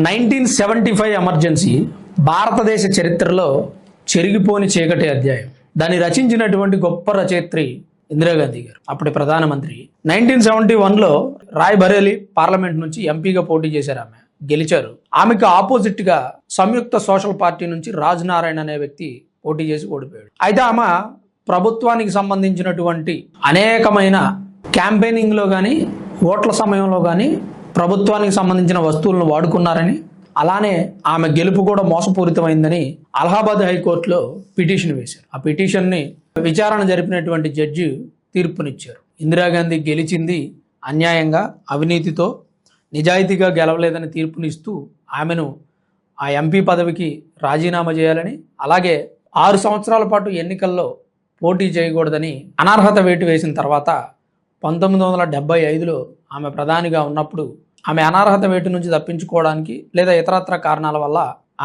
1975 emergency భారతదేశ చరిత్రలో చెరిగిపోని చీకటి అధ్యాయం. దాన్ని రచించినటువంటి గొప్ప రచయిత్రి ఇందిరాగాంధీ గారు, అప్పటి ప్రధానమంత్రి. 1971లో రాయ్ బరేలీ పార్లమెంట్ నుంచి ఎంపీగా పోటీ చేశారు. ఆమె గెలిచారు. ఆమెకు ఆపోజిట్ గా సంయుక్త సోషల్ పార్టీ నుంచి రాజ్ నారాయణ్ అనే వ్యక్తి పోటీ చేసి ఓడిపోయాడు. అయితే ఆమె ప్రభుత్వానికి సంబంధించినటువంటి అనేకమైన క్యాంపెయినింగ్ లో కానీ ఓట్ల సమయంలో కానీ ప్రభుత్వానికి సంబంధించిన వస్తువులను వాడుకున్నారని, అలానే ఆమె గెలుపు కూడా మోసపూరితమైందని అలహాబాద్ హైకోర్టులో పిటిషన్ వేశారు. ఆ పిటిషన్ని విచారణ జరిపినటువంటి జడ్జి తీర్పునిచ్చారు. ఇందిరాగాంధీ గెలిచింది అన్యాయంగా, అవినీతితో, నిజాయితీగా గెలవలేదని తీర్పునిస్తూ ఆమెను ఆ ఎంపీ పదవికి రాజీనామా చేయాలని, అలాగే 6 సంవత్సరాల పాటు ఎన్నికల్లో పోటీ చేయకూడదని అనర్హత వేటు వేసిన తర్వాత 1975లో ఆమె ప్రధానిగా ఉన్నప్పుడు ఆమె అనర్హత వేటు నుంచి తప్పించుకోవడానికి లేదా ఇతరత్ర కారణాల వల్ల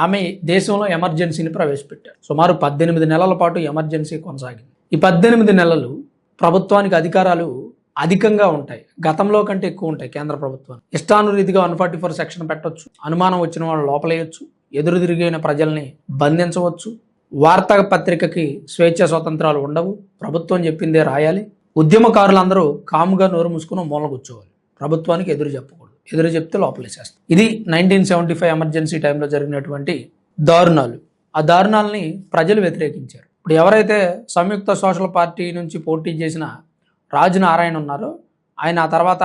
ఆమె దేశంలో ఎమర్జెన్సీని ప్రవేశపెట్టారు. సుమారు 18 నెలల పాటు ఎమర్జెన్సీ కొనసాగింది. ఈ 18 నెలలు ప్రభుత్వానికి అధికారాలు అధికంగా ఉంటాయి, గతంలో కంటే ఎక్కువ ఉంటాయి. కేంద్ర ప్రభుత్వం ఇష్టానురీతిగా 144 సెక్షన్ పెట్టవచ్చు, అనుమానం వచ్చిన వాళ్ళు లోపలేయచ్చు, ఎదురు తిరిగిన ప్రజల్ని బంధించవచ్చు, వార్తా పత్రికకి స్వేచ్ఛ స్వతంత్రాలు ఉండవు, ప్రభుత్వం చెప్పిందే రాయాలి, ఉద్యమకారులందరూ కాముగా నోరు మూసుకుని మూల కూర్చోవాలి, ప్రభుత్వానికి ఎదురు చెప్పకూడదు, ఎదురు చెప్తే లోపలేసేస్తారు. ఇది 1975 ఎమర్జెన్సీ టైంలో జరిగినటువంటి దారుణాలు. ఆ దారుణాలని ప్రజలు వ్యతిరేకించారు. ఇప్పుడు ఎవరైతే సంయుక్త సోషల్ పార్టీ నుంచి పోటీ చేసిన రాజ్ నారాయణ్ ఉన్నారో ఆయన ఆ తర్వాత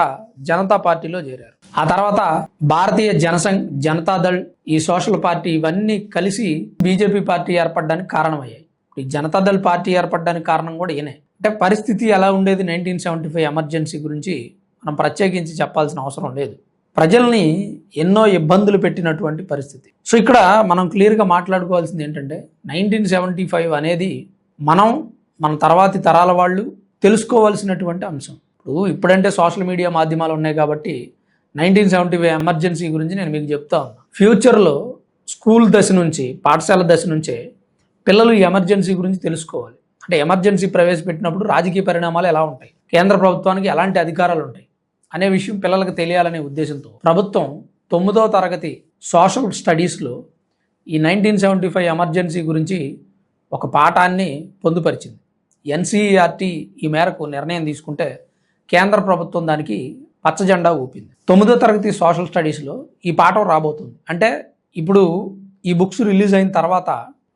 జనతా పార్టీలో చేరారు. ఆ తర్వాత భారతీయ జనతాదళ్, ఈ సోషల్ పార్టీ ఇవన్నీ కలిసి బీజేపీ పార్టీ ఏర్పడడానికి కారణమయ్యాయి. ఈ జనతాదళ్ పార్టీ ఏర్పడడానికి కారణం కూడా ఈయనే. అంటే పరిస్థితి ఎలా ఉండేది 1975 ఎమర్జెన్సీ గురించి మనం ప్రత్యేకించి చెప్పాల్సిన అవసరం లేదు. ప్రజల్ని ఎన్నో ఇబ్బందులు పెట్టినటువంటి పరిస్థితి. సో ఇక్కడ మనం క్లియర్గా మాట్లాడుకోవాల్సింది ఏంటంటే 1975 అనేది మన తర్వాతి తరాల వాళ్ళు తెలుసుకోవాల్సినటువంటి అంశం. ఇప్పుడంటే సోషల్ మీడియా మాధ్యమాలు ఉన్నాయి కాబట్టి 1975 ఎమర్జెన్సీ గురించి నేను మీకు చెప్తా ఉన్నా. ఫ్యూచర్లో స్కూల్ దశ నుంచి, పాఠశాల దశ నుంచే పిల్లలు ఈ ఎమర్జెన్సీ గురించి తెలుసుకోవాలి. అంటే ఎమర్జెన్సీ ప్రవేశపెట్టినప్పుడు రాజకీయ పరిణామాలు ఎలా ఉంటాయి, కేంద్ర ప్రభుత్వానికి ఎలాంటి అధికారాలు ఉంటాయి అనే విషయం పిల్లలకు తెలియాలనే ఉద్దేశంతో ప్రభుత్వం 9వ తరగతి సోషల్ స్టడీస్లో ఈ 1975 ఎమర్జెన్సీ గురించి ఒక పాఠాన్ని పొందుపరిచింది. ఎన్సీఈఆర్టీ ఈ మేరకు నిర్ణయం తీసుకుంటే కేంద్ర ప్రభుత్వం దానికి పచ్చజెండా ఊపింది. 9వ తరగతి సోషల్ స్టడీస్లో ఈ పాఠం రాబోతుంది. అంటే ఇప్పుడు ఈ బుక్స్ రిలీజ్ అయిన తర్వాత,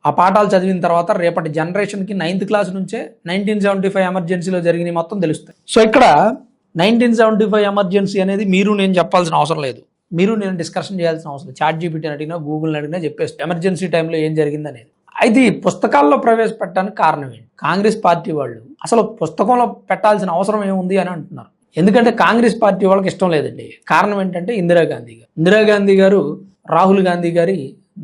ఆ పాఠాలు చదివిన తర్వాత రేపటి జనరేషన్కి 9th క్లాస్ నుంచే 1975 ఎమర్జెన్సీలో జరిగినవి మొత్తం తెలుస్తాయి. సో ఇక్కడ 1975 ఎమర్జెన్సీ అనేది మీరు నేను చెప్పాల్సిన అవసరం లేదు, మీరు నేను డిస్కషన్ చేయాల్సిన అవసరం లేదు. ChatGPT అడిగినా, గూగుల్ని అడిగినా చెప్పేస్తాను ఎమర్జెన్సీ టైంలో ఏం జరిగింది అనేది. అయితే ఈ పుస్తకాల్లో ప్రవేశపెట్టడానికి కారణం ఏంటి? కాంగ్రెస్ పార్టీ వాళ్ళు అసలు పుస్తకంలో పెట్టాల్సిన అవసరం ఏముంది అని అంటున్నారు. ఎందుకంటే కాంగ్రెస్ పార్టీ వాళ్ళకి ఇష్టం లేదండి. కారణం ఏంటంటే ఇందిరాగాంధీ గారు రాహుల్ గాంధీ గారి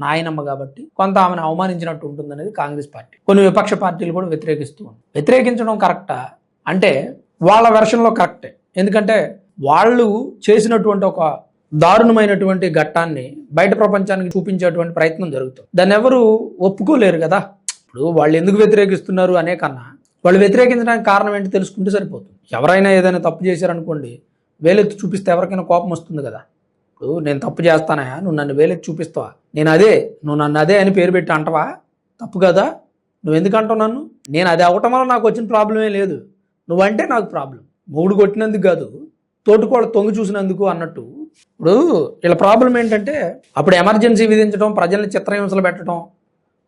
నాయనమ్మ కాబట్టి కొంత ఆమెను అవమానించినట్టు ఉంటుంది అనేది కాంగ్రెస్ పార్టీ. కొన్ని విపక్ష పార్టీలు కూడా వ్యతిరేకించడం కరెక్టా అంటే వాళ్ళ వెర్షన్లో కరెక్టే. ఎందుకంటే వాళ్ళు చేసినటువంటి ఒక దారుణమైనటువంటి ఘట్టాన్ని బయట ప్రపంచానికి చూపించేటువంటి ప్రయత్నం జరుగుతుంది. దాన్ని ఎవరు ఒప్పుకోలేరు కదా. ఇప్పుడు వాళ్ళు ఎందుకు వ్యతిరేకిస్తున్నారు అనే కన్నా వాళ్ళు వ్యతిరేకించడానికి కారణం ఏంటి తెలుసుకుంటే సరిపోతుంది. ఎవరైనా ఏదైనా తప్పు చేశారనుకోండి, వేలెత్తి చూపిస్తే ఎవరికైనా కోపం వస్తుంది కదా. ఇప్పుడు నేను తప్పు చేస్తానా, నువ్వు నన్ను వేలెత్తి చూపిస్తావా, నువ్వు నన్ను అదే అని పేరు పెట్టి అంటవా, తప్పు కదా, నువ్వు ఎందుకు అంటావు నన్ను, నేను అది అవ్వటం వల్ల నాకు వచ్చిన ప్రాబ్లమే లేదు, నువ్వంటే నాకు ప్రాబ్లం, మూడు కొట్టినందుకు కాదు తోటికోడ తొంగి చూసినందుకు అన్నట్టు. ఇప్పుడు వీళ్ళ ప్రాబ్లం ఏంటంటే అప్పుడు ఎమర్జెన్సీ విధించడం, ప్రజల్ని చిత్రహింసలు పెట్టడం,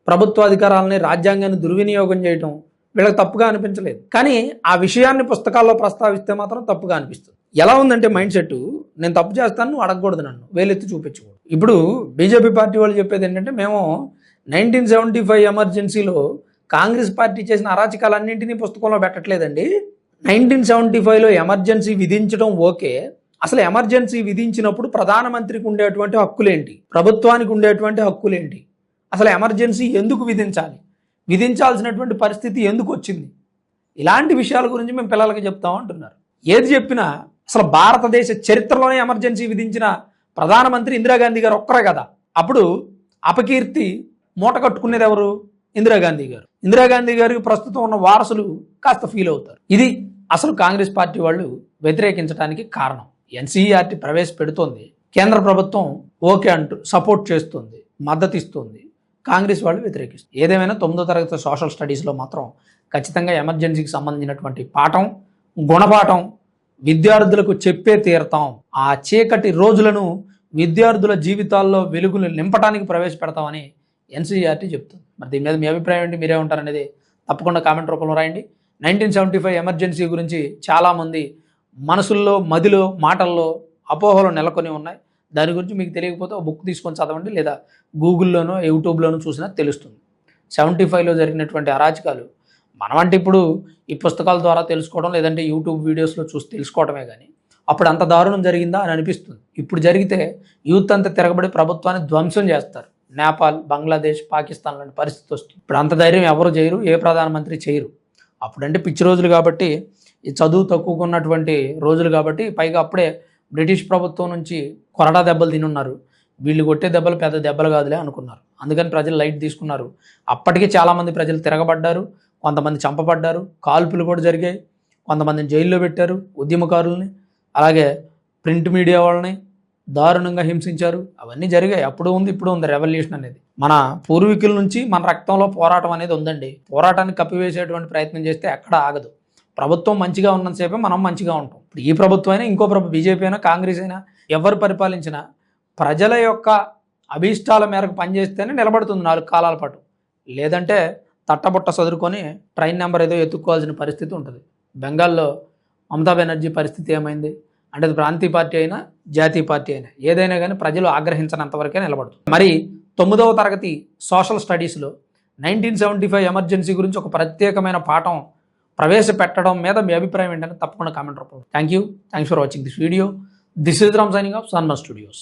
ప్రభుత్వ అధికారాలని, రాజ్యాంగాన్ని దుర్వినియోగం చేయడం వీళ్ళకి తప్పుగా అనిపించలేదు. కానీ ఆ విషయాన్ని పుస్తకాల్లో ప్రస్తావిస్తే మాత్రం తప్పుగా అనిపిస్తుంది. ఎలా ఉందంటే మైండ్ సెట్, నేను తప్పు చేస్తాను, నువ్వు అడగకూడదు, నన్ను వేలెత్తి చూపించకూడదు. ఇప్పుడు బీజేపీ పార్టీ వాళ్ళు చెప్పేది ఏంటంటే మేము 1975 ఎమర్జెన్సీలో కాంగ్రెస్ పార్టీ చేసిన అరాచకాలన్నింటినీ పుస్తకంలో పెట్టట్లేదండి. 1975లో ఎమర్జెన్సీ విధించడం ఓకే, అసలు ఎమర్జెన్సీ విధించినప్పుడు ప్రధానమంత్రికి ఉండేటువంటి హక్కులేంటి, ప్రభుత్వానికి ఉండేటువంటి హక్కులేంటి, అసలు ఎమర్జెన్సీ ఎందుకు విధించాల్సినటువంటి పరిస్థితి ఎందుకు వచ్చింది, ఇలాంటి విషయాల గురించి మేము పిల్లలకి చెప్తాం అంటున్నారు. ఏది చెప్పినా అసలు భారతదేశ చరిత్రలోనే ఎమర్జెన్సీ విధించిన ప్రధానమంత్రి ఇందిరాగాంధీ గారు ఒక్కరే కదా. అప్పుడు అపకీర్తి మూట కట్టుకునేది ఎవరు? ఇందిరాగాంధీ గారికి ప్రస్తుతం ఉన్న వారసులు కాస్త ఫీల్ అవుతారు. ఇది అసలు కాంగ్రెస్ పార్టీ వాళ్ళు వ్యతిరేకించడానికి కారణం. ఎన్సీఈఆర్టీ ప్రవేశపెడుతోంది, కేంద్ర ప్రభుత్వం ఓకే అంటూ సపోర్ట్ చేస్తుంది, మద్దతు ఇస్తుంది, కాంగ్రెస్ వాళ్ళు వ్యతిరేకిస్తుంది. ఏదేమైనా 9వ తరగతి సోషల్ స్టడీస్లో మాత్రం ఖచ్చితంగా ఎమర్జెన్సీకి సంబంధించినటువంటి పాఠం, గుణపాఠం విద్యార్థులకు చెప్పే తీరతాం. ఆ చీకటి రోజులను విద్యార్థుల జీవితాల్లో వెలుగులు నింపడానికి ప్రవేశపెడతామని ఎన్సీఈఆర్టీ చెప్తుంది. మరి దీని మీద మీ అభిప్రాయం ఏంటి, మీరే ఉంటారనేది తప్పకుండా కామెంట్ రూపంలో రాయండి. 1975 ఎమర్జెన్సీ గురించి చాలామంది మనసుల్లో, మదిలో, మాటల్లో అపోహలు నెలకొని ఉన్నాయి. దాని గురించి మీకు తెలియకపోతే ఒక బుక్ తీసుకొని చదవండి, లేదా గూగుల్లోనో యూట్యూబ్లోనో చూసినా తెలుస్తుంది. 75లో జరిగినటువంటి అరాచకాలు మనమంటే ఇప్పుడు ఈ పుస్తకాల ద్వారా తెలుసుకోవడం, లేదంటే యూట్యూబ్ వీడియోస్లో చూసి తెలుసుకోవడమే కానీ అప్పుడు అంత దారుణం జరిగిందా అని అనిపిస్తుంది. ఇప్పుడు జరిగితే యూత్ అంతా తిరగబడి ప్రభుత్వాన్ని ధ్వంసం చేస్తారు. నేపాల్, బంగ్లాదేశ్, పాకిస్తాన్ లాంటి పరిస్థితి వస్తుంది. ఇప్పుడు అంత ధైర్యం ఎవరు చేయరు, ఏ ప్రధానమంత్రి చేయరు. అప్పుడంటే పిచ్చి రోజులు కాబట్టి, ఈ చదువు తక్కువగా ఉన్నటువంటి రోజులు కాబట్టి, పైగా అప్పుడే బ్రిటిష్ ప్రభుత్వం నుంచి కొరడా దెబ్బలు తినున్నారు. వీళ్ళు కొట్టే దెబ్బలు పెద్ద దెబ్బలు కాదులే అనుకున్నారు. అందుకని ప్రజలు లైట్ తీసుకున్నారు. అప్పటికే చాలామంది ప్రజలు తిరగబడ్డారు, కొంతమంది చంపబడ్డారు, కాల్పులు కూడా జరిగాయి, కొంతమందిని జైల్లో పెట్టారు, ఉద్యమకారుల్ని, అలాగే ప్రింట్ మీడియా వాళ్ళని దారుణంగా హింసించారు. అవన్నీ జరిగాయి. అప్పుడు ఉంది, ఇప్పుడు ఉంది రెవల్యూషన్ అనేది. మన పూర్వీకుల నుంచి మన రక్తంలో పోరాటం అనేది ఉందండి. పోరాటాన్ని కప్పివేసేటువంటి ప్రయత్నం చేస్తే ఎక్కడ ఆగదు. ప్రభుత్వం మంచిగా ఉన్నంతసేపే మనం మంచిగా ఉంటాం. ఇప్పుడు ఈ ప్రభుత్వం అయినా, ఇంకో ప్రభుత్వం, బీజేపీ అయినా, కాంగ్రెస్ అయినా, ఎవరు పరిపాలించినా ప్రజల యొక్క అభీష్టాల మేరకు పనిచేస్తేనే నిలబడుతుంది 4 కాలాల పాటు. లేదంటే తట్టబుట్ట చదువుకొని ట్రైన్ నెంబర్ ఏదో ఎత్తుక్కోవాల్సిన పరిస్థితి ఉంటుంది. బెంగాల్లో మమతా బెనర్జీ పరిస్థితి ఏమైంది అంటే, అది ప్రాంతీయ పార్టీ అయినా, జాతీయ పార్టీ అయినా, ఏదైనా కానీ ప్రజలు ఆగ్రహించినంతవరకే నిలబడుతుంది. మరి 9వ తరగతి సోషల్ స్టడీస్లో 1975 ఎమర్జెన్సీ గురించి ఒక ప్రత్యేకమైన పాఠం ప్రవేశపెట్టడం మీద మీ అభిప్రాయం ఏంటంటే తప్పకుండా కామెంట్ రూపంలో. Thanks for watching this video. This is Ram signing off సన్మన్ studios.